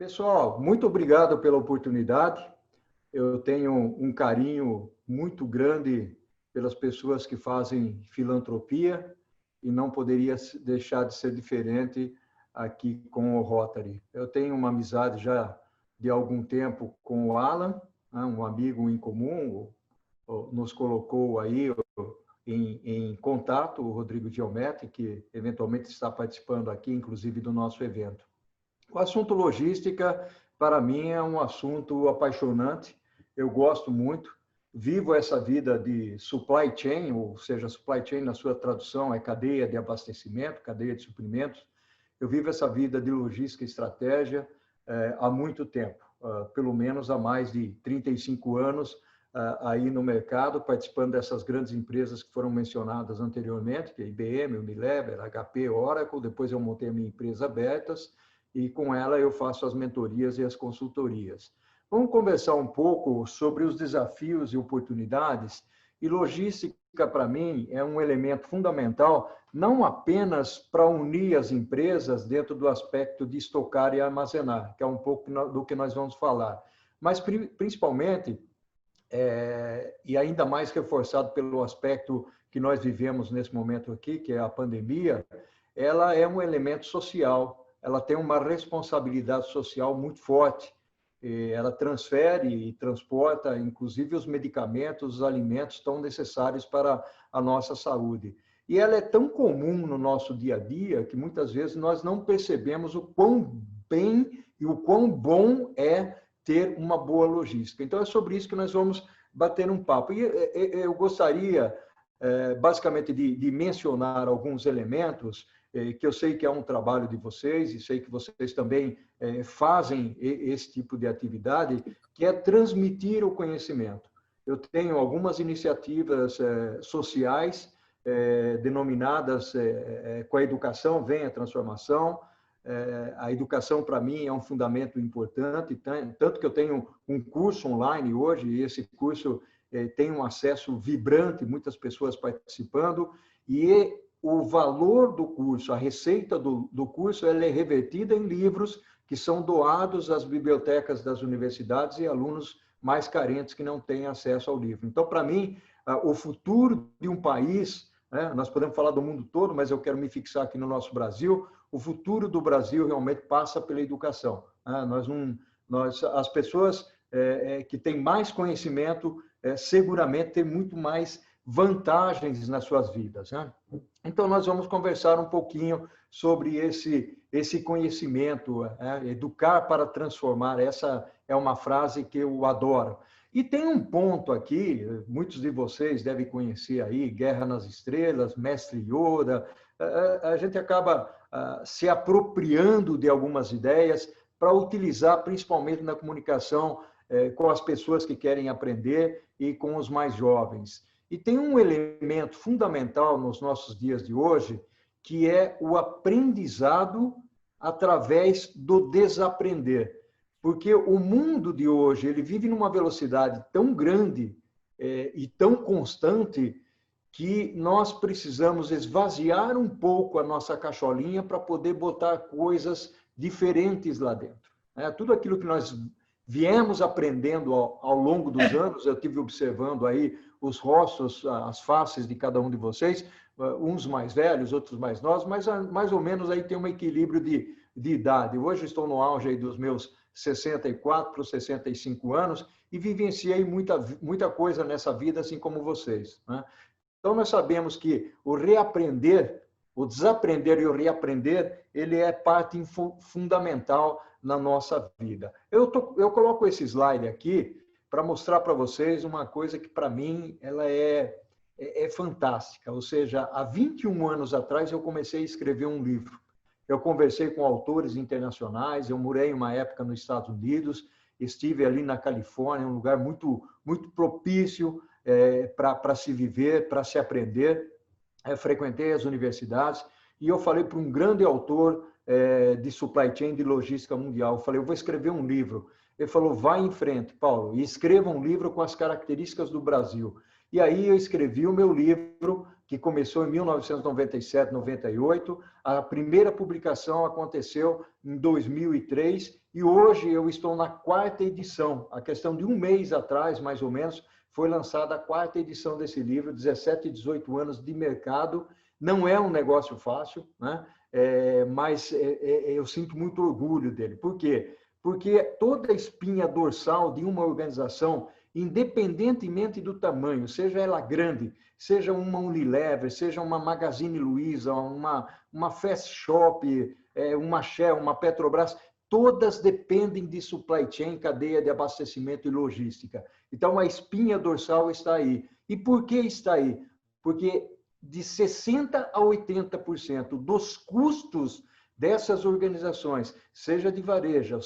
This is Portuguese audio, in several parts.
Pessoal, muito obrigado pela oportunidade. Eu tenho um carinho muito grande pelas pessoas que fazem filantropia e não poderia deixar de ser diferente aqui com o Rotary. Eu tenho uma amizade já de algum tempo com o Alan, um amigo em comum, nos colocou aí em contato, o Rodrigo Giometti, que eventualmente está participando aqui, inclusive, do nosso evento. O assunto logística, para mim, é um assunto apaixonante. Eu gosto muito. Vivo essa vida de supply chain, ou seja, supply chain, na sua tradução, é cadeia de abastecimento, cadeia de suprimentos. Eu vivo essa vida de logística e estratégia há muito tempo, pelo menos há mais de 35 anos aí no mercado, participando dessas grandes empresas que foram mencionadas anteriormente, que é IBM, Unilever, HP, Oracle. Depois eu montei a minha empresa Bertas, e com ela eu faço as mentorias e as consultorias. Vamos conversar um pouco sobre os desafios e oportunidades, e logística, para mim, é um elemento fundamental, não apenas para unir as empresas dentro do aspecto de estocar e armazenar, que é um pouco do que nós vamos falar, mas principalmente, e ainda mais reforçado pelo aspecto que nós vivemos nesse momento aqui, que é a pandemia, ela é um elemento social, ela tem uma responsabilidade social muito forte. Ela transfere e transporta, inclusive, os medicamentos, os alimentos tão necessários para a nossa saúde. E ela é tão comum no nosso dia a dia que muitas vezes nós não percebemos o quão bem e o quão bom é ter uma boa logística. Então, é sobre isso que nós vamos bater um papo. E eu gostaria, basicamente, de mencionar alguns elementos que eu sei que é um trabalho de vocês, e sei que vocês também fazem esse tipo de atividade, que é transmitir o conhecimento. Eu tenho algumas iniciativas sociais denominadas Com a Educação Vem a Transformação. A educação, para mim, é um fundamento importante, tanto que eu tenho um curso online hoje, e esse curso tem um acesso vibrante, muitas pessoas participando, e o valor do curso, a receita do curso, ela é revertida em livros que são doados às bibliotecas das universidades e alunos mais carentes que não têm acesso ao livro. Então, para mim, o futuro de um país, nós podemos falar do mundo todo, mas eu quero me fixar aqui no nosso Brasil, o futuro do Brasil realmente passa pela educação. As pessoas que têm mais conhecimento, seguramente têm muito mais vantagens nas suas vidas. Então, nós vamos conversar um pouquinho sobre esse conhecimento, educar para transformar. Essa é uma frase que eu adoro. E tem um ponto aqui, muitos de vocês devem conhecer aí, Guerra nas Estrelas, Mestre Yoda. A gente acaba se apropriando de algumas ideias para utilizar, principalmente na comunicação com as pessoas que querem aprender e com os mais jovens. E tem um elemento fundamental nos nossos dias de hoje, que é o aprendizado através do desaprender. Porque o mundo de hoje, ele vive numa velocidade tão grande e tão constante que nós precisamos esvaziar um pouco a nossa cacholinha para poder botar coisas diferentes lá dentro. Tudo aquilo que nós viemos aprendendo ao longo dos anos, eu tive observando aí os rostos, as faces de cada um de vocês, uns mais velhos, outros mais novos, mas mais ou menos aí tem um equilíbrio de idade. Hoje estou no auge aí dos meus 64 para 65 anos e vivenciei muita coisa nessa vida, assim como vocês. Então, nós sabemos que o reaprender, o desaprender e o reaprender, ele é parte fundamental na nossa vida. Eu coloco esse slide aqui para mostrar para vocês uma coisa que, para mim, ela é fantástica. Ou seja, há 21 anos atrás, eu comecei a escrever um livro. Eu conversei com autores internacionais, eu morei uma época nos Estados Unidos, estive ali na Califórnia, um lugar muito, muito propício para se viver, para se aprender. Frequentei as universidades e eu falei para um grande autor de supply chain, de logística mundial. Eu falei, eu vou escrever um livro. Ele falou, vai em frente, Paulo, e escreva um livro com as características do Brasil. E aí eu escrevi o meu livro, que começou em 1997, 98. A primeira publicação aconteceu em 2003 e hoje eu estou na 4ª edição. A questão de um mês atrás, mais ou menos, foi lançada a 4ª edição desse livro, 17, 18 anos de mercado. Não é um negócio fácil, né? Mas eu sinto muito orgulho dele. Por quê? Porque toda a espinha dorsal de uma organização, independentemente do tamanho, seja ela grande, seja uma Unilever, seja uma Magazine Luiza, uma Fast Shop, uma Shell, uma Petrobras, todas dependem de supply chain, cadeia de abastecimento e logística. Então, a espinha dorsal está aí. E por que está aí? Porque de 60% a 80% dos custos dessas organizações, seja de varejo,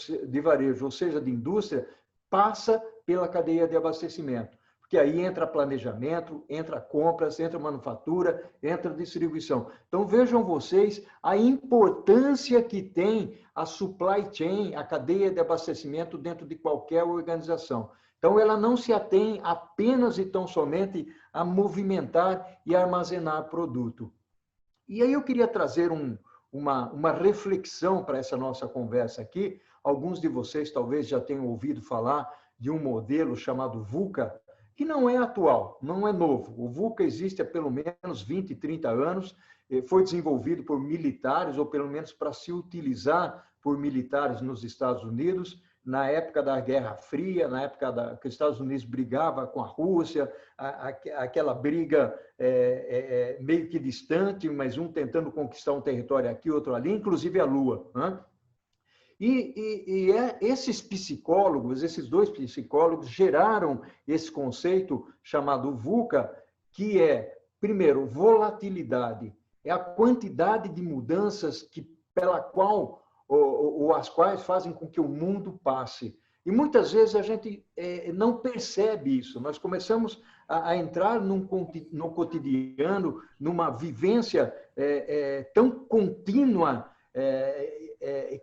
ou seja de indústria, passa pela cadeia de abastecimento. Porque aí entra planejamento, entra compras, entra manufatura, entra distribuição. Então, vejam vocês a importância que tem a supply chain, a cadeia de abastecimento dentro de qualquer organização. Então, ela não se atém apenas e tão somente a movimentar e armazenar produto. E aí eu queria trazer uma reflexão para essa nossa conversa aqui. Alguns de vocês talvez já tenham ouvido falar de um modelo chamado VUCA, que não é atual, não é novo. O VUCA existe há pelo menos 20, 30 anos, foi desenvolvido por militares, ou pelo menos para se utilizar por militares nos Estados Unidos, na época da Guerra Fria, na época que os Estados Unidos brigava com a Rússia, aquela briga meio que distante, mas um tentando conquistar um território aqui, outro ali, inclusive a Lua, né? Esses psicólogos, esses dois psicólogos, geraram esse conceito chamado VUCA, que é, primeiro, volatilidade. É a quantidade de mudanças pela qual ou as quais fazem com que o mundo passe. E muitas vezes a gente não percebe isso. Nós começamos a entrar no cotidiano, numa vivência tão contínua,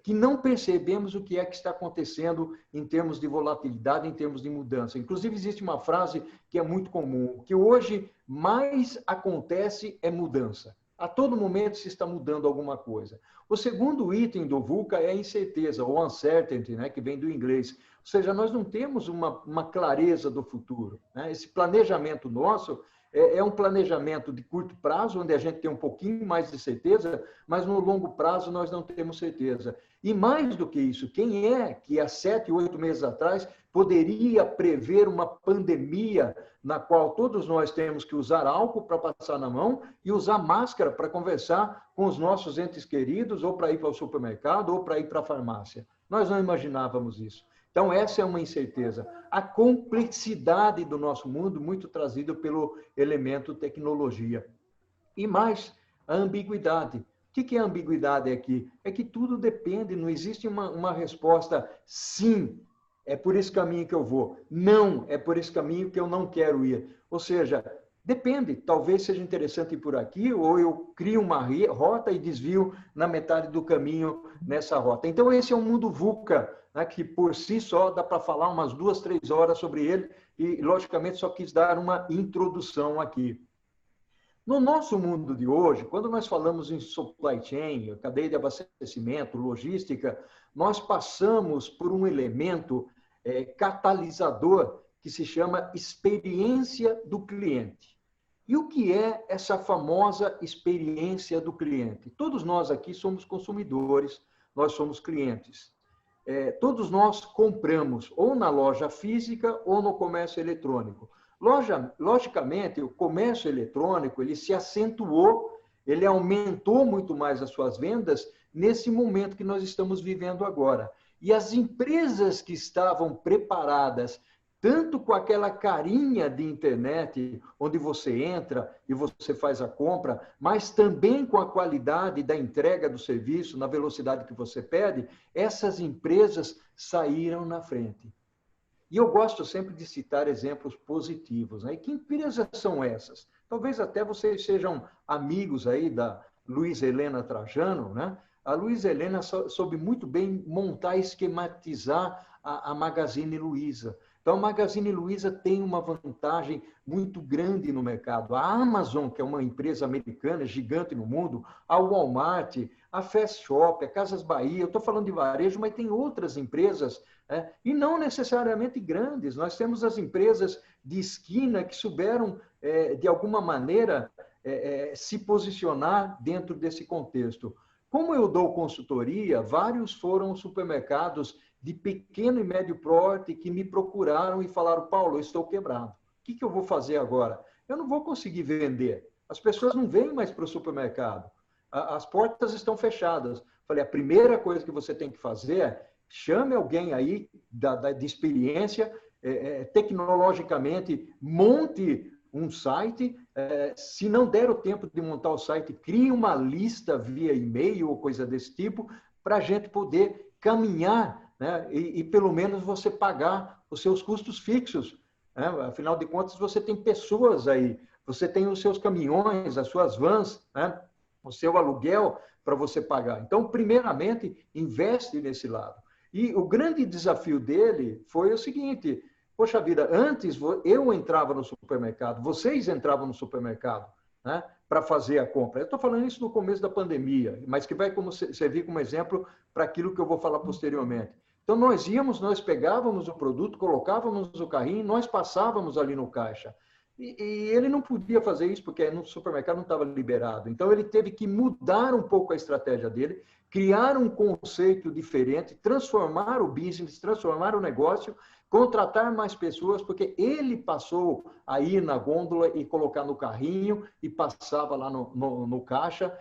que não percebemos o que é que está acontecendo em termos de volatilidade, em termos de mudança. Inclusive, existe uma frase que é muito comum, que hoje mais acontece é mudança. A todo momento se está mudando alguma coisa. O segundo item do VUCA é a incerteza, ou uncertainty, né, que vem do inglês. Ou seja, nós não temos uma clareza do futuro, né? Esse planejamento nosso é um planejamento de curto prazo, onde a gente tem um pouquinho mais de certeza, mas no longo prazo nós não temos certeza. E mais do que isso, quem é que há 7, 8 meses atrás poderia prever uma pandemia na qual todos nós temos que usar álcool para passar na mão e usar máscara para conversar com os nossos entes queridos, ou para ir para o supermercado, ou para ir para a farmácia? Nós não imaginávamos isso. Então, essa é uma incerteza. A complexidade do nosso mundo, muito trazida pelo elemento tecnologia. E mais, a ambiguidade. O que é a ambiguidade aqui? É que tudo depende, não existe uma resposta sim, é por esse caminho que eu vou. Não, é por esse caminho que eu não quero ir. Ou seja, depende, talvez seja interessante ir por aqui, ou eu crio uma rota e desvio na metade do caminho nessa rota. Então, esse é um mundo VUCA, né, que por si só dá para falar umas 2, 3 horas sobre ele, e, logicamente, só quis dar uma introdução aqui. No nosso mundo de hoje, quando nós falamos em supply chain, cadeia de abastecimento, logística, nós passamos por um elemento catalisador que se chama experiência do cliente. E o que é essa famosa experiência do cliente? Todos nós aqui somos consumidores, nós somos clientes. Todos nós compramos ou na loja física ou no comércio eletrônico. Logicamente, o comércio eletrônico ele se acentuou, ele aumentou muito mais as suas vendas nesse momento que nós estamos vivendo agora. E as empresas que estavam preparadas, tanto com aquela carinha de internet, onde você entra e você faz a compra, mas também com a qualidade da entrega do serviço, na velocidade que você pede, essas empresas saíram na frente. E eu gosto sempre de citar exemplos positivos, né? E que empresas são essas? Talvez até vocês sejam amigos aí da Luiza Helena Trajano, né? A Luiza Helena soube muito bem montar e esquematizar a Magazine Luiza. Então, a Magazine Luiza tem uma vantagem muito grande no mercado. A Amazon, que é uma empresa americana gigante no mundo, a Walmart, a Fast Shop, a Casas Bahia, eu estou falando de varejo, mas tem outras empresas, e não necessariamente grandes. Nós temos as empresas de esquina que souberam, de alguma maneira, se posicionar dentro desse contexto. Como eu dou consultoria, vários foram supermercados de pequeno e médio porte que me procuraram e falaram: Paulo, eu estou quebrado. O que eu vou fazer agora? Eu não vou conseguir vender. As pessoas não vêm mais para o supermercado. As portas estão fechadas. Falei, a primeira coisa que você tem que fazer é chame alguém aí de experiência, tecnologicamente, monte um site. Se não der o tempo de montar o site, crie uma lista via e-mail ou coisa desse tipo, para a gente poder caminhar, né? E pelo menos você pagar os seus custos fixos. Né? Afinal de contas, você tem pessoas aí, você tem os seus caminhões, as suas vans, né? O seu aluguel para você pagar. Então, primeiramente, investe nesse lado. E o grande desafio dele foi o seguinte: poxa vida, antes eu entrava no supermercado, vocês entravam no supermercado, né, para fazer a compra. Eu estou falando isso no começo da pandemia, mas que vai servir como exemplo para aquilo que eu vou falar posteriormente. Então, nós pegávamos o produto, colocávamos no carrinho, nós passávamos ali no caixa. E ele não podia fazer isso porque no supermercado não estava liberado. Então, ele teve que mudar um pouco a estratégia dele, criar um conceito diferente, transformar o business, transformar o negócio, contratar mais pessoas, porque ele passou a ir na gôndola e colocar no carrinho e passava lá no caixa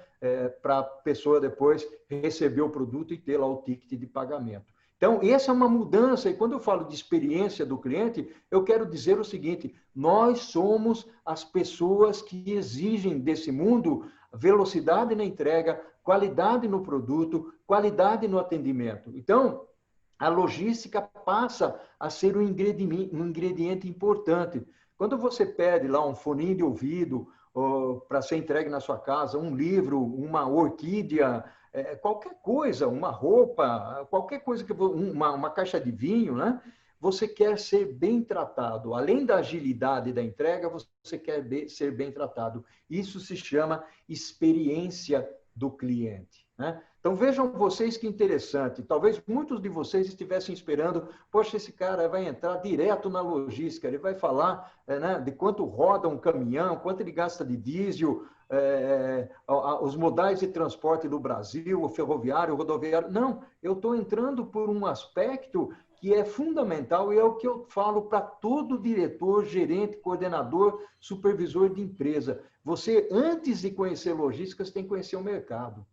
para a pessoa depois receber o produto e ter lá o ticket de pagamento. Então, essa é uma mudança, e quando eu falo de experiência do cliente, eu quero dizer o seguinte: nós somos as pessoas que exigem desse mundo velocidade na entrega, qualidade no produto, qualidade no atendimento. Então, a logística passa a ser um ingrediente importante. Quando você pede lá um foninho de ouvido para ser entregue na sua casa, um livro, uma orquídea, qualquer coisa, uma roupa, qualquer coisa, uma caixa de vinho, né? Você quer ser bem tratado. Além da agilidade da entrega, você quer ser bem tratado. Isso se chama experiência do cliente, né? Então, vejam vocês que interessante. Talvez muitos de vocês estivessem esperando, poxa, esse cara vai entrar direto na logística, ele vai falar, né, de quanto roda um caminhão, quanto ele gasta de diesel, os modais de transporte do Brasil, o ferroviário, o rodoviário. Não, eu estou entrando por um aspecto que é fundamental e é o que eu falo para todo diretor, gerente, coordenador, supervisor de empresa. Você, antes de conhecer logística, você tem que conhecer o mercado.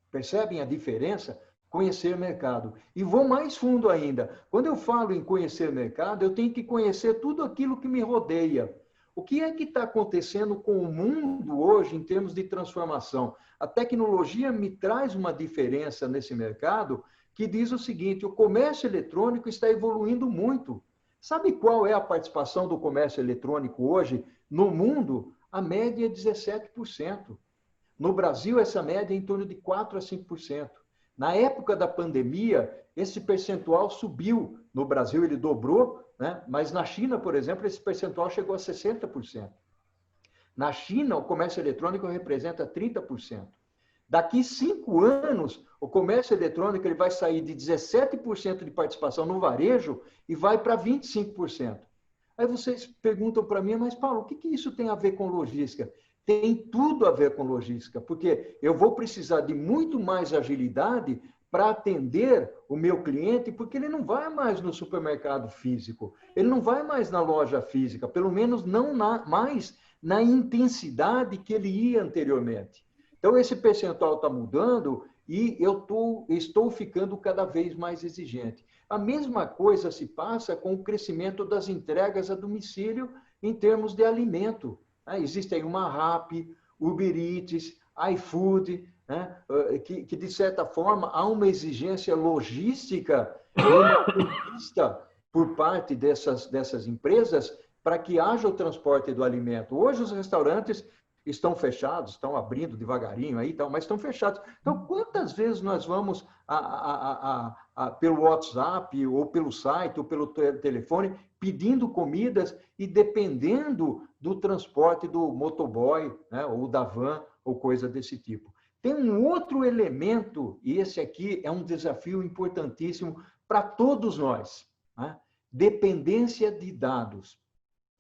Percebem a diferença? Conhecer mercado. E vou mais fundo ainda. Quando eu falo em conhecer mercado, eu tenho que conhecer tudo aquilo que me rodeia. O que é que está acontecendo com o mundo hoje em termos de transformação? A tecnologia me traz uma diferença nesse mercado que diz o seguinte: o comércio eletrônico está evoluindo muito. Sabe qual é a participação do comércio eletrônico hoje no mundo? A média é 17%. No Brasil, essa média é em torno de 4% a 5%. Na época da pandemia, esse percentual subiu. No Brasil, ele dobrou, né? Mas na China, por exemplo, esse percentual chegou a 60%. Na China, o comércio eletrônico representa 30%. Daqui 5 anos, o comércio eletrônico ele vai sair de 17% de participação no varejo e vai para 25%. Aí vocês perguntam para mim, mas Paulo, o que isso tem a ver com logística? Tem tudo a ver com logística, porque eu vou precisar de muito mais agilidade para atender o meu cliente, porque ele não vai mais no supermercado físico, ele não vai mais na loja física, pelo menos não mais na intensidade que ele ia anteriormente. Então, esse percentual está mudando e eu estou ficando cada vez mais exigente. A mesma coisa se passa com o crescimento das entregas a domicílio em termos de alimento. Existem uma Rappi, Uber Eats, iFood, né? que, de certa forma, há uma exigência logística e uma conquista por parte dessas empresas para que haja o transporte do alimento. Hoje, os restaurantes estão fechados, estão abrindo devagarinho aí, mas estão fechados. Então, quantas vezes nós vamos pelo WhatsApp, ou pelo site, ou pelo telefone, pedindo comidas e dependendo do transporte do motoboy, né, ou da van, ou coisa desse tipo. Tem um outro elemento, e esse aqui é um desafio importantíssimo para todos nós, né? Dependência de dados.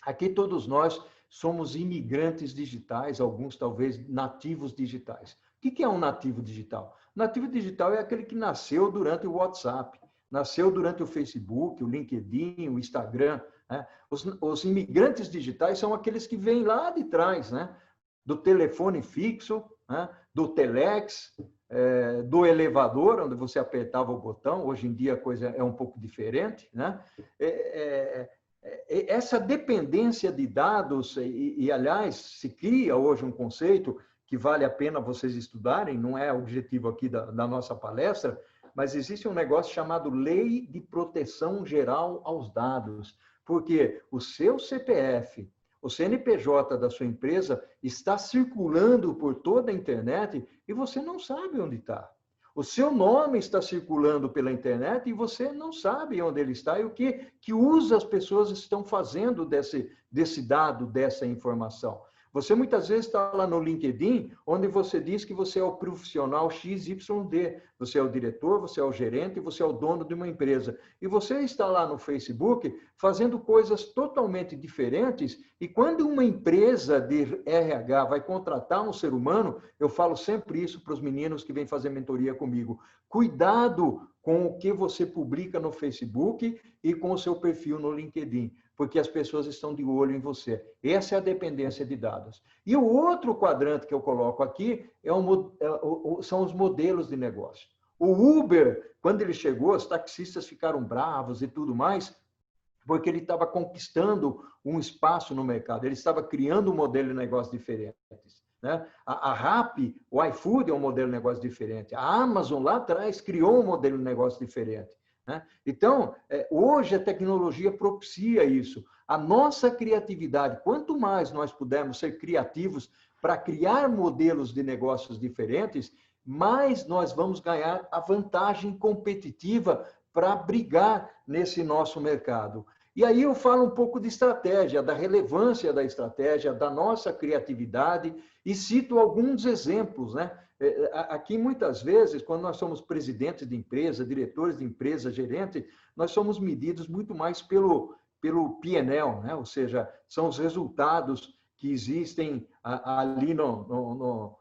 Aqui todos nós somos imigrantes digitais, alguns talvez nativos digitais. O que é um nativo digital? Nativo digital é aquele que nasceu durante o WhatsApp, nasceu durante o Facebook, o LinkedIn, o Instagram, né? Os imigrantes digitais são aqueles que vêm lá de trás, né? Do telefone fixo, né? Do telex, do elevador, onde você apertava o botão. Hoje em dia a coisa é um pouco diferente, né? Essa dependência de dados, aliás, se cria hoje um conceito que vale a pena vocês estudarem, não é objetivo aqui da nossa palestra, mas existe um negócio chamado Lei de Proteção Geral aos Dados, porque o seu CPF, o CNPJ da sua empresa está circulando por toda a internet e você não sabe onde está. O seu nome está circulando pela internet e você não sabe onde ele está e o que uso as pessoas estão fazendo desse dado, dessa informação. Você muitas vezes está lá no LinkedIn, onde você diz que você é o profissional XYD, você é o diretor, você é o gerente, você é o dono de uma empresa. E você está lá no Facebook fazendo coisas totalmente diferentes, e quando uma empresa de RH vai contratar um ser humano, eu falo sempre isso para os meninos que vêm fazer mentoria comigo, cuidado com o que você publica no Facebook e com o seu perfil no LinkedIn, porque as pessoas estão de olho em você. Essa é a dependência de dados. E o outro quadrante que eu coloco aqui são os modelos de negócio. O Uber, quando ele chegou, os taxistas ficaram bravos e tudo mais, porque ele estava conquistando um espaço no mercado, ele estava criando um modelo de negócio diferente. Né? A Rappi, o iFood é um modelo de negócio diferente. A Amazon, lá atrás, criou um modelo de negócio diferente. Né? Então, hoje a tecnologia propicia isso. A nossa criatividade, quanto mais nós pudermos ser criativos para criar modelos de negócios diferentes, mais nós vamos ganhar a vantagem competitiva para brigar nesse nosso mercado. E aí eu falo um pouco de estratégia, da relevância da estratégia, da nossa criatividade, e cito alguns exemplos, né? Aqui, muitas vezes, quando nós somos presidentes de empresa, diretores de empresa, gerentes, nós somos medidos muito mais pelo P&L, né? Ou seja, são os resultados que existem ali no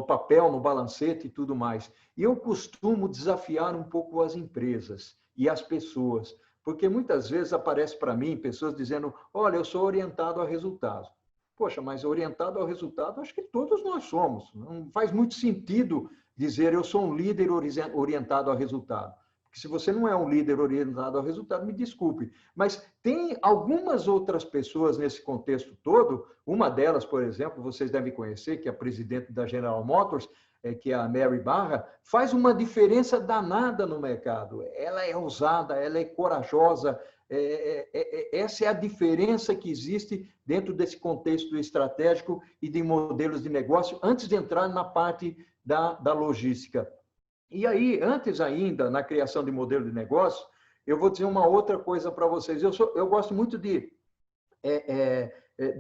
papel, no balancete e tudo mais. E eu costumo desafiar um pouco as empresas e as pessoas, porque muitas vezes aparece para mim pessoas dizendo, olha, eu sou orientado a resultados. Poxa, mas orientado ao resultado, acho que todos nós somos. Não faz muito sentido dizer eu sou um líder orientado ao resultado. Porque se você não é um líder orientado ao resultado, me desculpe. Mas tem algumas outras pessoas nesse contexto todo, uma delas, por exemplo, vocês devem conhecer, que é a presidente da General Motors, que é a Mary Barra, faz uma diferença danada no mercado. Ela é ousada, ela é corajosa. Essa é a diferença que existe dentro desse contexto estratégico e de modelos de negócio, antes de entrar na parte da logística. E aí, antes ainda, na criação de modelo de negócio, eu vou dizer uma outra coisa para vocês. Eu gosto muito de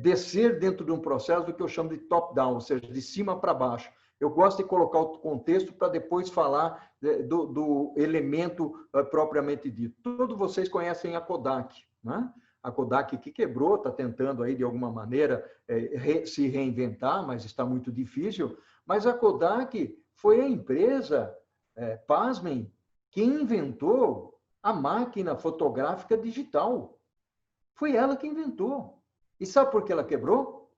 descer dentro de um processo do que eu chamo de top-down, ou seja, de cima para baixo. Eu gosto de colocar o contexto para depois falar do elemento propriamente dito. Todos vocês conhecem a Kodak, né? A Kodak que quebrou, está tentando aí de alguma maneira se reinventar, mas está muito difícil. Mas a Kodak foi a empresa, pasmem, que inventou a máquina fotográfica digital. Foi ela que inventou. E sabe por que ela quebrou?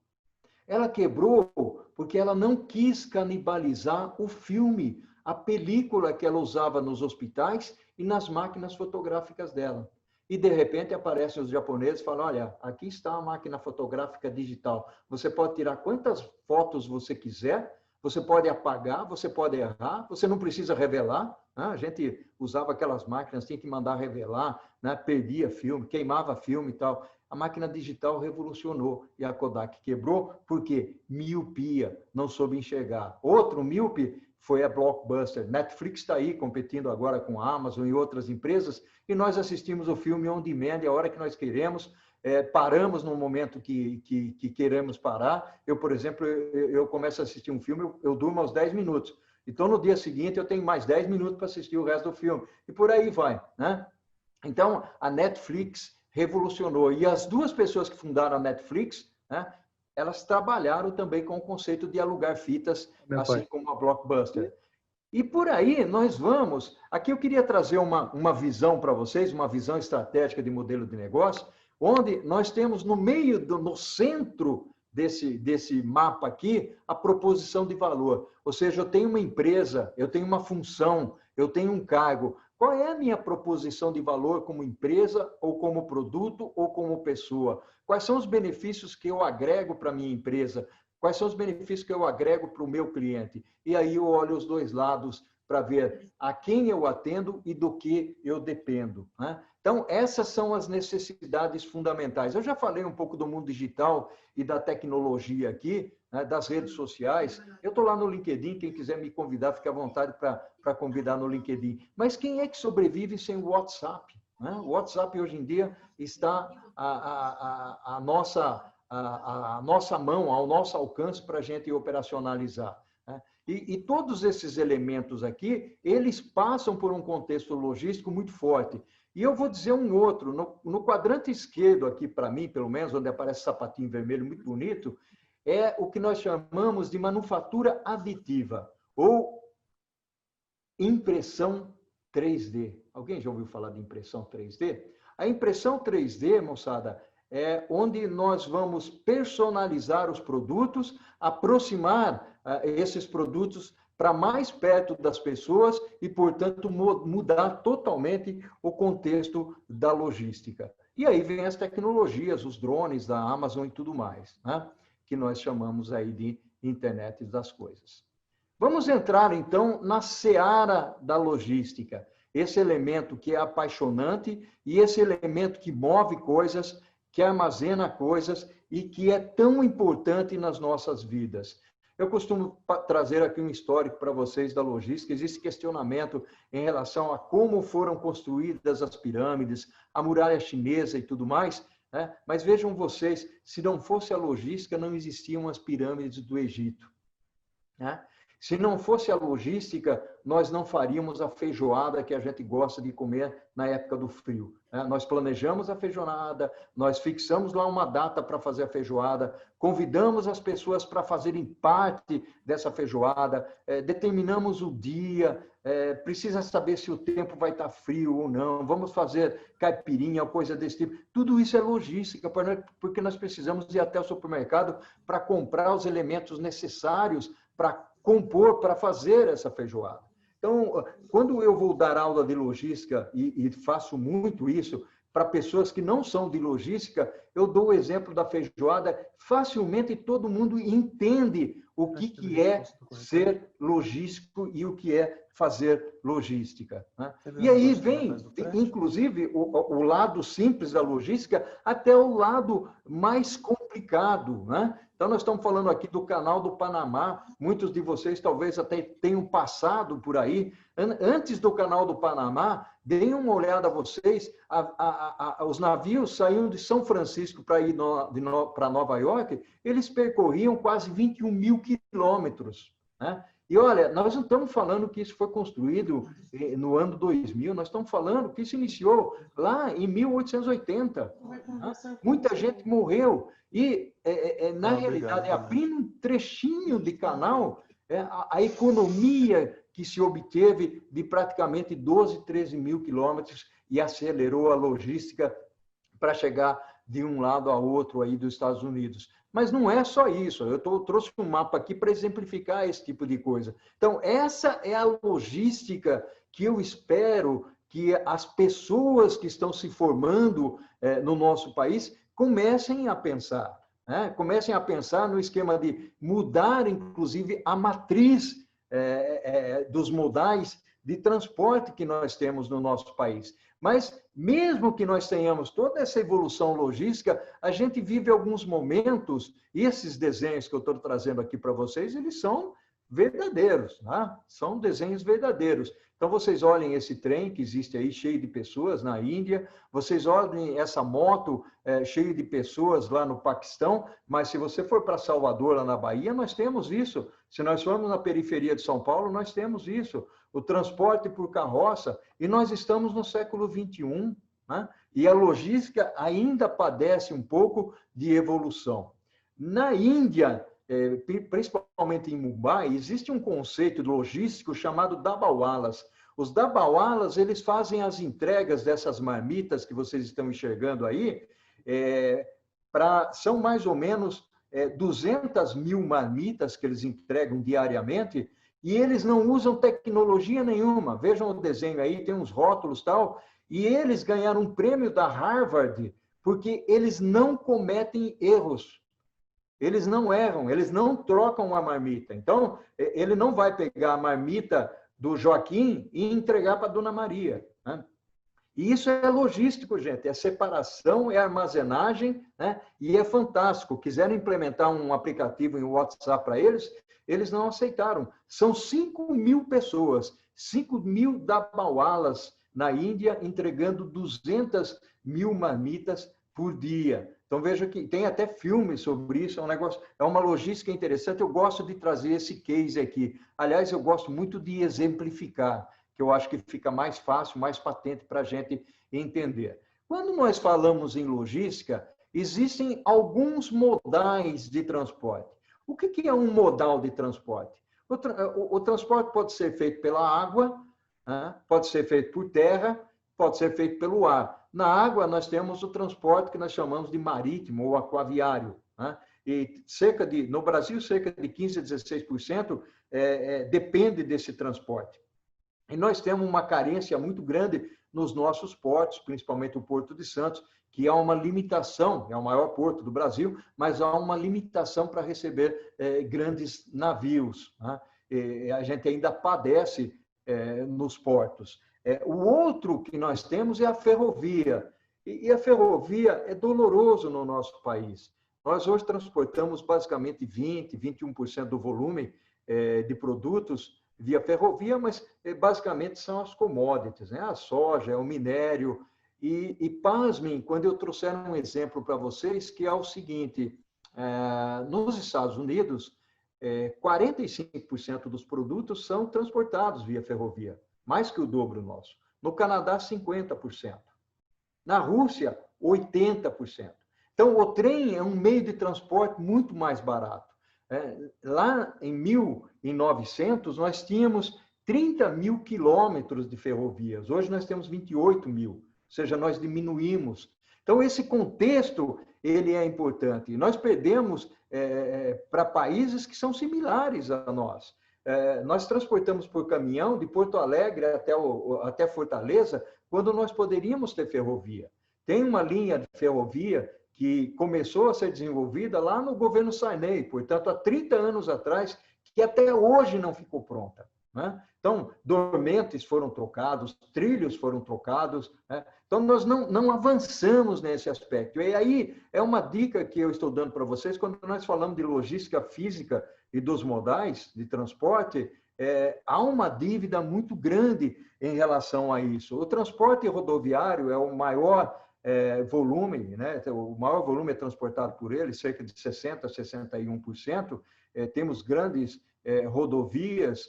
Ela quebrou porque ela não quis canibalizar o filme, a película que ela usava nos hospitais e nas máquinas fotográficas dela. E, de repente, aparecem os japoneses e falam, olha, aqui está a máquina fotográfica digital. Você pode tirar quantas fotos você quiser, você pode apagar, você pode errar, você não precisa revelar. Né? A gente usava aquelas máquinas, tinha que mandar revelar, né? Perdia filme, queimava filme e tal. A máquina digital revolucionou e a Kodak quebrou porque miopia, não soube enxergar. Outro míope foi a Blockbuster. Netflix está aí competindo agora com a Amazon e outras empresas e nós assistimos o filme on demand a hora que nós queremos, paramos no momento que queremos parar. Eu, por exemplo, eu começo a assistir um filme, eu durmo aos 10 minutos. Então, no dia seguinte, eu tenho mais 10 minutos para assistir o resto do filme. E por aí vai, né? Então, a Netflix revolucionou. E as duas pessoas que fundaram a Netflix, né, elas trabalharam também com o conceito de alugar fitas, assim como a Blockbuster. E por aí nós vamos. Aqui eu queria trazer uma visão para vocês, uma visão estratégica de modelo de negócio, onde nós temos no meio, no centro desse mapa aqui, a proposição de valor. Ou seja, eu tenho uma empresa, eu tenho uma função, eu tenho um cargo. Qual é a minha proposição de valor como empresa, ou como produto, ou como pessoa? Quais são os benefícios que eu agrego para a minha empresa? Quais são os benefícios que eu agrego para o meu cliente? E aí eu olho os dois lados para ver a quem eu atendo e do que eu dependo, né? Então, essas são as necessidades fundamentais. Eu já falei um pouco do mundo digital e da tecnologia aqui, né, das redes sociais. Eu estou lá no LinkedIn, quem quiser me convidar, fique à vontade para convidar no LinkedIn. Mas quem é que sobrevive sem o WhatsApp, né? O WhatsApp, hoje em dia, está a nossa mão, ao nosso alcance para a gente operacionalizar, né? E todos esses elementos aqui, eles passam por um contexto logístico muito forte. E eu vou dizer um outro, no quadrante esquerdo aqui, para mim, pelo menos, onde aparece sapatinho vermelho muito bonito, é o que nós chamamos de manufatura aditiva, ou impressão 3D. Alguém já ouviu falar de impressão 3D? A impressão 3D, moçada, é onde nós vamos personalizar os produtos, aproximar esses produtos para mais perto das pessoas e, portanto, mudar totalmente o contexto da logística. E aí vem as tecnologias, os drones da Amazon e tudo mais, né? Que nós chamamos aí de internet das coisas. Vamos entrar, então, na seara da logística. Esse elemento que é apaixonante e esse elemento que move coisas, que armazena coisas e que é tão importante nas nossas vidas. Eu costumo trazer aqui um histórico para vocês da logística. Existe questionamento em relação a como foram construídas as pirâmides, a muralha chinesa e tudo mais, né? Mas vejam vocês, se não fosse a logística, não existiam as pirâmides do Egito, né? Se não fosse a logística, nós não faríamos a feijoada que a gente gosta de comer na época do frio, né? Nós planejamos a feijoada, nós fixamos lá uma data para fazer a feijoada, convidamos as pessoas para fazerem parte dessa feijoada, determinamos o dia, precisa saber se o tempo vai estar frio ou não, vamos fazer caipirinha ou coisa desse tipo. Tudo isso é logística, porque nós precisamos ir até o supermercado para comprar os elementos necessários para compor, para fazer essa feijoada. Então, quando eu vou dar aula de logística, e faço muito isso, para pessoas que não são de logística, eu dou o exemplo da feijoada, facilmente todo mundo entende o que é ser logístico e o que é fazer logística, né? E aí vem, inclusive, o lado simples da logística até o lado mais complicado, né? Então, nós estamos falando aqui do Canal do Panamá. Muitos de vocês talvez até tenham passado por aí. Antes do Canal do Panamá, deem uma olhada a vocês. Os navios saíam de São Francisco para ir para Nova York, eles percorriam quase 21 mil quilômetros, né? E olha, nós não estamos falando que isso foi construído no ano 2000, nós estamos falando que isso iniciou lá em 1880. Né? Muita gente morreu. E, na realidade, abrindo um trechinho de canal, a economia que se obteve de praticamente 12, 13 mil quilômetros e acelerou a logística para chegar de um lado a outro aí dos Estados Unidos. Mas não é só isso. Eu trouxe um mapa aqui para exemplificar esse tipo de coisa. Então, essa é a logística que eu espero que as pessoas que estão se formando no nosso país comecem a pensar, né? Comecem a pensar no esquema de mudar, inclusive, a matriz dos modais de transporte que nós temos no nosso país. Mas, mesmo que nós tenhamos toda essa evolução logística, a gente vive alguns momentos, e esses desenhos que eu estou trazendo aqui para vocês, eles são verdadeiros, né? São desenhos verdadeiros. Então, vocês olhem esse trem que existe aí, cheio de pessoas na Índia, vocês olhem essa moto cheia de pessoas lá no Paquistão, mas se você for para Salvador, lá na Bahia, nós temos isso. Se nós formos na periferia de São Paulo, nós temos isso. O transporte por carroça, e nós estamos no século XXI, né? E a logística ainda padece um pouco de evolução. Na Índia, principalmente em Mumbai, existe um conceito logístico chamado dabawalas. Os dabawalas, eles fazem as entregas dessas marmitas que vocês estão enxergando aí, são mais ou menos 200 mil marmitas que eles entregam diariamente, e eles não usam tecnologia nenhuma. Vejam o desenho aí, tem uns rótulos e tal, e eles ganharam um prêmio da Harvard porque eles não cometem erros. Eles não erram, eles não trocam a marmita. Então, ele não vai pegar a marmita do Joaquim e entregar para a Dona Maria, né? E isso é logístico, gente. É separação, é armazenagem, né? E é fantástico. Quiseram implementar um aplicativo em WhatsApp para eles, eles não aceitaram. São 5 mil pessoas, 5 mil dabawalas na Índia entregando 200 mil marmitas por dia. Então, veja que tem até filmes sobre isso, é um negócio, é uma logística interessante. Eu gosto de trazer esse case aqui. Aliás, eu gosto muito de exemplificar, que eu acho que fica mais fácil, mais patente para a gente entender. Quando nós falamos em logística, existem alguns modais de transporte. O que é um modal de transporte? O transporte pode ser feito pela água, né? Pode ser feito por terra, pode ser feito pelo ar. Na água, nós temos o transporte que nós chamamos de marítimo ou aquaviário, né? E no Brasil, cerca de 15% a 16% depende desse transporte. E nós temos uma carência muito grande nos nossos portos, principalmente o Porto de Santos, que há uma limitação, é o maior porto do Brasil, mas há uma limitação para receber grandes navios, né? E a gente ainda padece nos portos. O outro que nós temos é a ferrovia. E a ferrovia é doloroso no nosso país. Nós hoje transportamos basicamente 20%, 21% do volume de produtos via ferrovia, mas basicamente são as commodities, né? A soja, o minério. E pasmem, quando eu trouxer um exemplo para vocês, que é o seguinte, nos Estados Unidos, 45% dos produtos são transportados via ferrovia, mais que o dobro nosso. No Canadá, 50%. Na Rússia, 80%. Então, o trem é um meio de transporte muito mais barato. Lá em 1900, nós tínhamos 30 mil quilômetros de ferrovias. Hoje nós temos 28 mil, ou seja, nós diminuímos. Então, esse contexto, ele é importante. E nós perdemos para países que são similares a nós. Nós transportamos por caminhão de Porto Alegre até Fortaleza, quando nós poderíamos ter ferrovia. Tem uma linha de ferrovia que começou a ser desenvolvida lá no governo Sarney, portanto, há 30 anos atrás, que até hoje não ficou pronta, né? Então, dormentes foram trocados, trilhos foram trocados, né? Então, nós não avançamos nesse aspecto. E aí, é uma dica que eu estou dando para vocês, quando nós falamos de logística física e dos modais de transporte, há uma dívida muito grande em relação a isso. O transporte rodoviário é o maior volume, né? O maior volume é transportado por ele, cerca de 60% a 61%. Temos grandes rodovias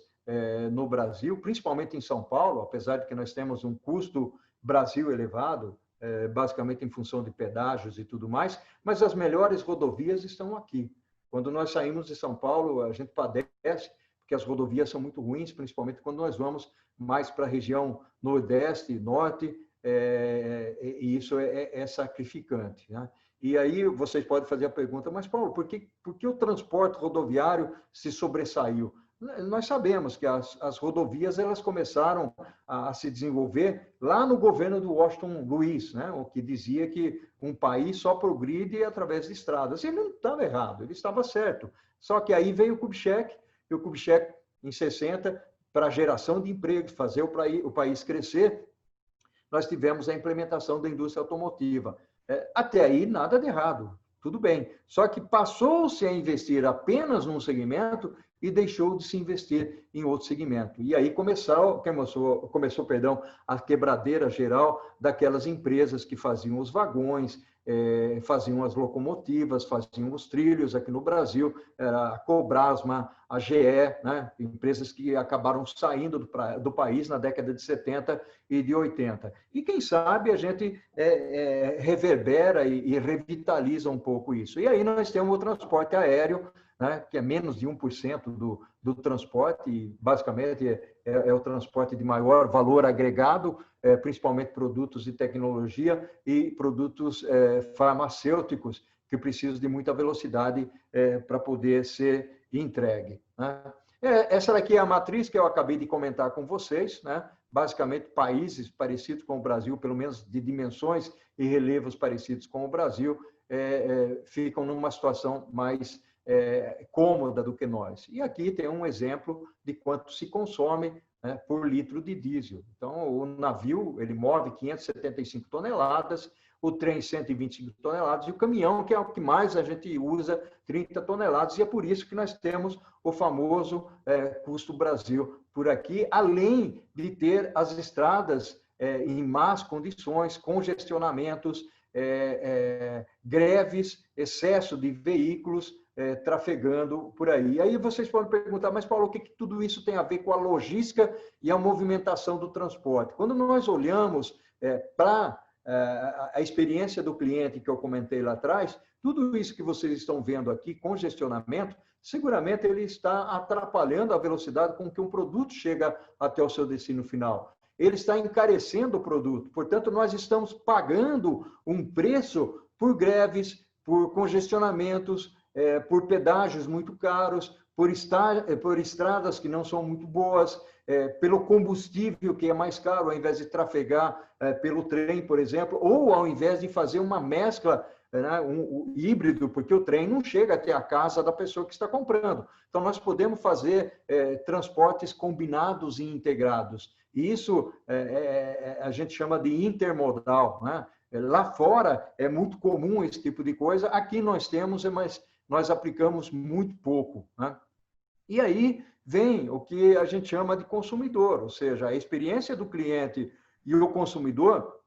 no Brasil, principalmente em São Paulo, apesar de que nós temos um custo Brasil elevado, basicamente em função de pedágios e tudo mais, mas as melhores rodovias estão aqui. Quando nós saímos de São Paulo, a gente padece, porque as rodovias são muito ruins, principalmente quando nós vamos mais para a região Nordeste, Norte, e isso é sacrificante, né? E aí vocês podem fazer a pergunta, mas Paulo, por que o transporte rodoviário se sobressaiu? Nós sabemos que as rodovias elas começaram a se desenvolver lá no governo do Washington Luiz, né? O que dizia que um país só progride através de estradas. Ele não estava errado, ele estava certo. Só que aí veio o Kubitschek, e o Kubitschek, em 60, para a geração de empregos, fazer o país crescer, nós tivemos a implementação da indústria automotiva. Até aí, nada de errado, tudo bem. Só que passou-se a investir apenas num segmento e deixou de se investir em outro segmento. E aí começou a quebradeira geral daquelas empresas que faziam os vagões, faziam as locomotivas, faziam os trilhos aqui no Brasil, era a Cobrasma, a GE, né? Empresas que acabaram saindo do país na década de 70 e de 80. E quem sabe a gente reverbera e revitaliza um pouco isso. E aí nós temos o transporte aéreo, né, que é menos de 1% do transporte, e basicamente é o transporte de maior valor agregado, principalmente produtos de tecnologia e produtos farmacêuticos, que precisam de muita velocidade para poder ser entregue. Né? Essa daqui é a matriz que eu acabei de comentar com vocês, né? Basicamente países parecidos com o Brasil, pelo menos de dimensões e relevos parecidos com o Brasil, ficam numa situação mais cômoda do que nós. E aqui tem um exemplo de quanto se consome, né, por litro de diesel. Então, o navio, ele move 575 toneladas, o trem 125 toneladas, e o caminhão, que é o que mais a gente usa, 30 toneladas, e é por isso que nós temos o famoso custo Brasil por aqui, além de ter as estradas em más condições, congestionamentos, greves, excesso de veículos, trafegando por aí. E aí vocês podem perguntar, mas Paulo, o que tudo isso tem a ver com a logística e a movimentação do transporte? Quando nós olhamos para a experiência do cliente que eu comentei lá atrás, tudo isso que vocês estão vendo aqui, congestionamento, seguramente ele está atrapalhando a velocidade com que um produto chega até o seu destino final. Ele está encarecendo o produto. Portanto, nós estamos pagando um preço por greves, por congestionamentos, por pedágios muito caros, por estradas que não são muito boas, pelo combustível que é mais caro, ao invés de trafegar pelo trem, por exemplo, ou ao invés de fazer uma mescla, né, um híbrido, porque o trem não chega até a casa da pessoa que está comprando. Então, nós podemos fazer transportes combinados e integrados. E isso a gente chama de intermodal, né? Lá fora é muito comum esse tipo de coisa, aqui nós temos, mas nós aplicamos muito pouco, né? E aí vem o que a gente chama de consumidor, ou seja, a experiência do cliente e o consumidor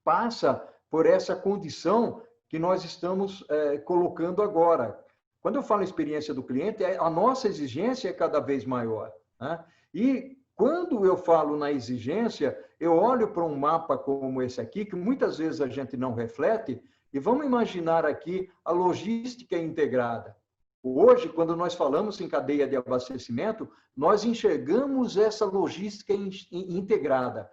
passa por essa condição que nós estamos colocando agora. Quando eu falo experiência do cliente, a nossa exigência é cada vez maior, né? E quando eu falo na exigência, eu olho para um mapa como esse aqui, que muitas vezes a gente não reflete, e vamos imaginar aqui a logística integrada. Hoje, quando nós falamos em cadeia de abastecimento, nós enxergamos essa logística integrada.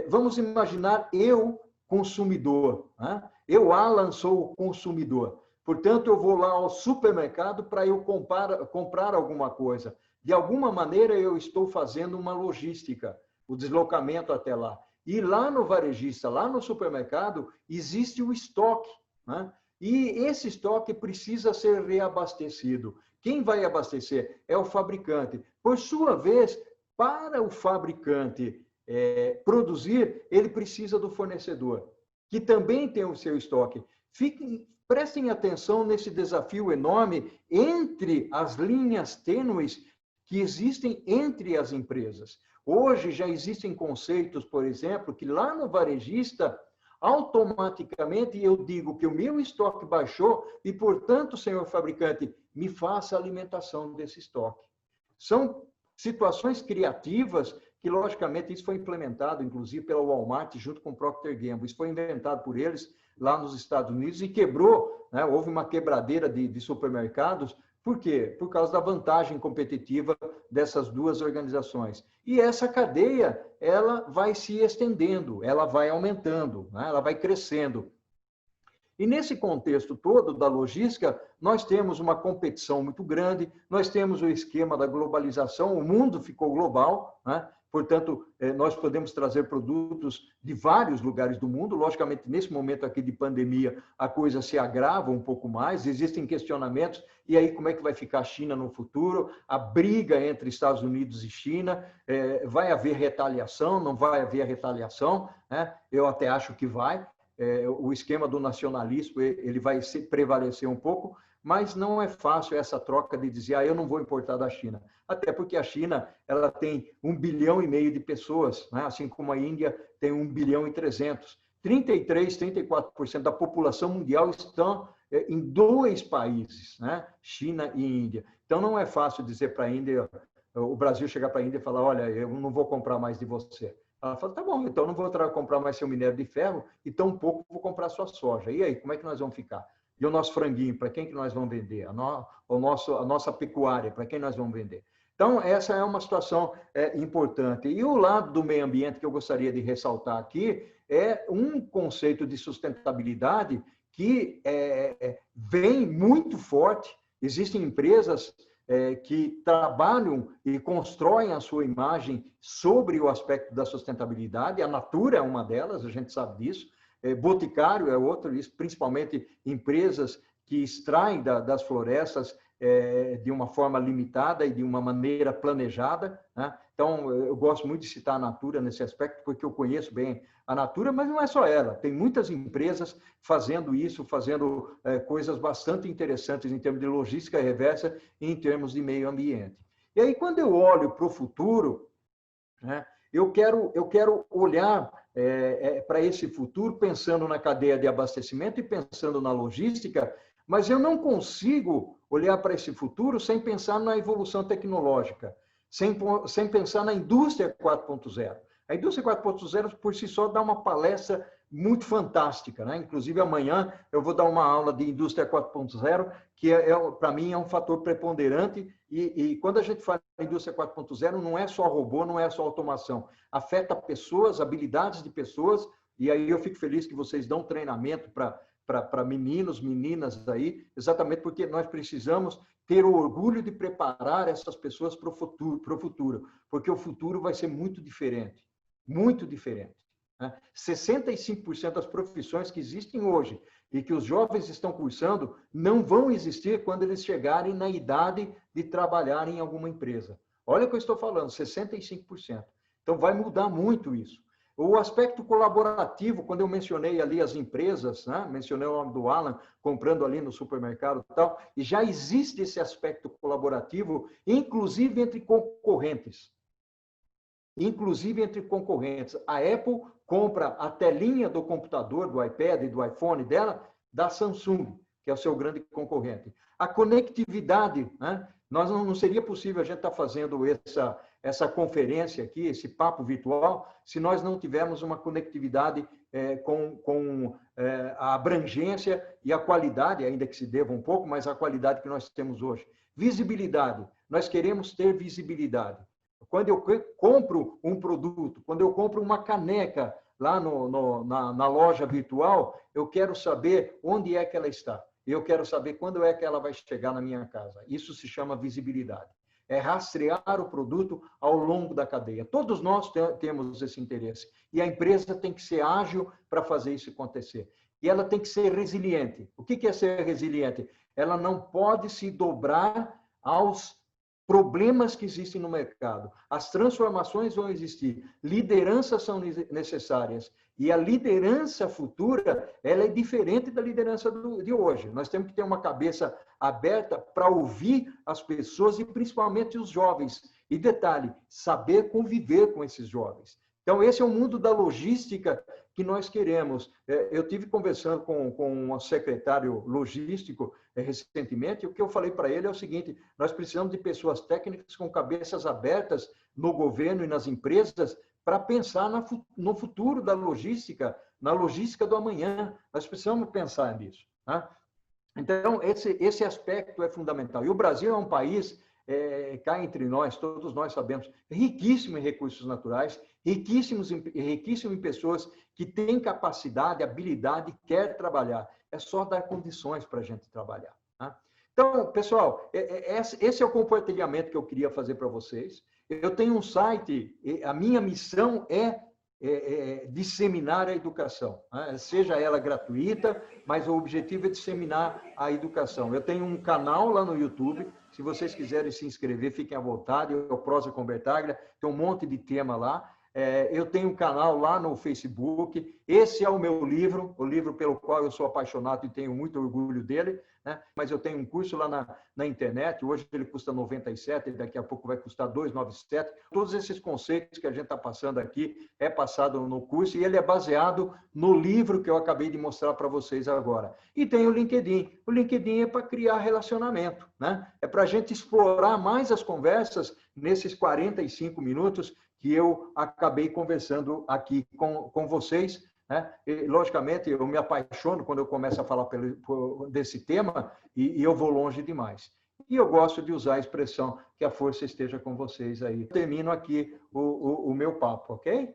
Vamos imaginar eu, consumidor, né? Eu, Alan, sou o consumidor. Portanto, eu vou lá ao supermercado para eu comprar alguma coisa. De alguma maneira, eu estou fazendo uma logística, o deslocamento até lá. E lá no varejista, lá no supermercado, existe o estoque, né? E esse estoque precisa ser reabastecido. Quem vai abastecer? É o fabricante. Por sua vez, para o fabricante produzir, ele precisa do fornecedor, que também tem o seu estoque. Prestem atenção nesse desafio enorme entre as linhas tênues que existem entre as empresas. Hoje já existem conceitos, por exemplo, que lá no varejista, automaticamente eu digo que o meu estoque baixou e, portanto, senhor fabricante, me faça a alimentação desse estoque. São situações criativas que, logicamente, isso foi implementado, inclusive, pela Walmart, junto com o Procter & Gamble. Isso foi inventado por eles lá nos Estados Unidos e quebrou, né? Houve uma quebradeira de supermercados. Por quê? Por causa da vantagem competitiva dessas duas organizações. E essa cadeia, ela vai se estendendo, ela vai aumentando, né? Ela vai crescendo. E nesse contexto todo da logística, nós temos uma competição muito grande, nós temos o esquema da globalização, o mundo ficou global, né? Portanto, nós podemos trazer produtos de vários lugares do mundo. Logicamente, nesse momento aqui de pandemia, a coisa se agrava um pouco mais, existem questionamentos, e aí como é que vai ficar a China no futuro? A briga entre Estados Unidos e China, vai haver retaliação, não vai haver retaliação, né? Eu até acho que vai. O esquema do nacionalismo ele vai prevalecer um pouco, mas não é fácil essa troca de dizer, eu não vou importar da China. Até porque a China ela tem 1,5 bilhão de pessoas, né? Assim como a Índia tem 1,3 bilhão. 34% da população mundial estão em 2 países, né? China e Índia. Então, não é fácil dizer para a Índia, o Brasil chegar para a Índia e falar, olha, eu não vou comprar mais de você. Ela fala, tá bom, então não vou comprar mais seu minério de ferro e tampouco vou comprar sua soja. E aí, como é que nós vamos ficar? E o nosso franguinho, para quem que nós vamos vender? A nossa pecuária, para quem nós vamos vender? Então, essa é uma situação importante. E o lado do meio ambiente que eu gostaria de ressaltar aqui é um conceito de sustentabilidade que vem muito forte. Existem empresas que trabalham e constroem a sua imagem sobre o aspecto da sustentabilidade. A Natura é uma delas, a gente sabe disso. Boticário é outro, principalmente empresas que extraem das florestas de uma forma limitada e de uma maneira planejada, né? Então, eu gosto muito de citar a Natura nesse aspecto, porque eu conheço bem a Natura, mas não é só ela. Tem muitas empresas fazendo isso, fazendo coisas bastante interessantes em termos de logística reversa e em termos de meio ambiente. E aí, quando eu olho para o futuro, né, eu quero olhar para esse futuro pensando na cadeia de abastecimento e pensando na logística, mas eu não consigo olhar para esse futuro sem pensar na evolução tecnológica, sem pensar na indústria 4.0. A indústria 4.0, por si só, dá uma palestra muito fantástica, né? Inclusive, amanhã eu vou dar uma aula de indústria 4.0, que para mim é um fator preponderante, e quando a gente fala em indústria 4.0, não é só robô, não é só automação, afeta pessoas, habilidades de pessoas, e aí eu fico feliz que vocês dão treinamento para meninos, meninas aí, exatamente porque nós precisamos ter o orgulho de preparar essas pessoas para o futuro, porque o futuro vai ser muito diferente, muito diferente. 65% das profissões que existem hoje e que os jovens estão cursando não vão existir quando eles chegarem na idade de trabalhar em alguma empresa. Olha o que eu estou falando, 65%. Então, vai mudar muito isso. O aspecto colaborativo, quando eu mencionei ali as empresas, né? Mencionei o nome do Alan, comprando ali no supermercado e tal, e já existe esse aspecto colaborativo, inclusive entre concorrentes. Inclusive entre concorrentes. A Apple compra a telinha do computador, do iPad e do iPhone dela, da Samsung, que é o seu grande concorrente. A conectividade, né? Não seria possível a gente estar fazendo essa conferência aqui, esse papo virtual, se nós não tivermos uma conectividade com a abrangência e a qualidade, ainda que se deva um pouco, mas a qualidade que nós temos hoje. Visibilidade. Nós queremos ter visibilidade. Quando eu compro um produto, quando eu compro uma caneca lá na loja virtual, eu quero saber onde é que ela está. Eu quero saber quando é que ela vai chegar na minha casa. Isso se chama visibilidade. É rastrear o produto ao longo da cadeia. Todos nós temos esse interesse. E a empresa tem que ser ágil para fazer isso acontecer. E ela tem que ser resiliente. O que é ser resiliente? Ela não pode se dobrar aos problemas que existem no mercado. As transformações vão existir. Lideranças são necessárias. E a liderança futura, ela é diferente da liderança de hoje. Nós temos que ter uma cabeça aberta para ouvir as pessoas e principalmente os jovens. E detalhe, saber conviver com esses jovens. Então, esse é o mundo da logística que nós queremos. Eu tive conversando com um secretário logístico recentemente, e o que eu falei para ele é o seguinte: nós precisamos de pessoas técnicas com cabeças abertas no governo e nas empresas para pensar no futuro da logística, na logística do amanhã. Nós precisamos pensar nisso. Tá? Então, esse aspecto é fundamental. E o Brasil é um país, cá entre nós, todos nós sabemos, riquíssimo em recursos naturais, riquíssimo em pessoas que têm capacidade, habilidade, quer trabalhar. é só dar condições para a gente trabalhar. Tá? Então, pessoal, esse é o compartilhamento que eu queria fazer para vocês. Eu tenho um site, a minha missão é disseminar a educação, né? Seja ela gratuita, mas o objetivo é disseminar a educação. Eu tenho um canal lá no YouTube, se vocês quiserem se inscrever, fiquem à vontade, o Prosa com Bertaglia, tem um monte de tema lá. Eu tenho um canal lá no Facebook, esse é o meu livro, o livro pelo qual eu sou apaixonado e tenho muito orgulho dele, né? Mas eu tenho um curso lá na internet, hoje ele custa R$ 97, daqui a pouco vai custar R$ 297. Todos esses conceitos que a gente está passando aqui é passado no curso e ele é baseado no livro que eu acabei de mostrar para vocês agora. E tem o LinkedIn. O LinkedIn é para criar relacionamento, né? É para a gente explorar mais as conversas nesses 45 minutos que eu acabei conversando aqui com vocês, né? E, logicamente, eu me apaixono quando eu começo a falar desse tema e eu vou longe demais. E eu gosto de usar a expressão que a força esteja com vocês aí. Termino aqui o meu papo, ok?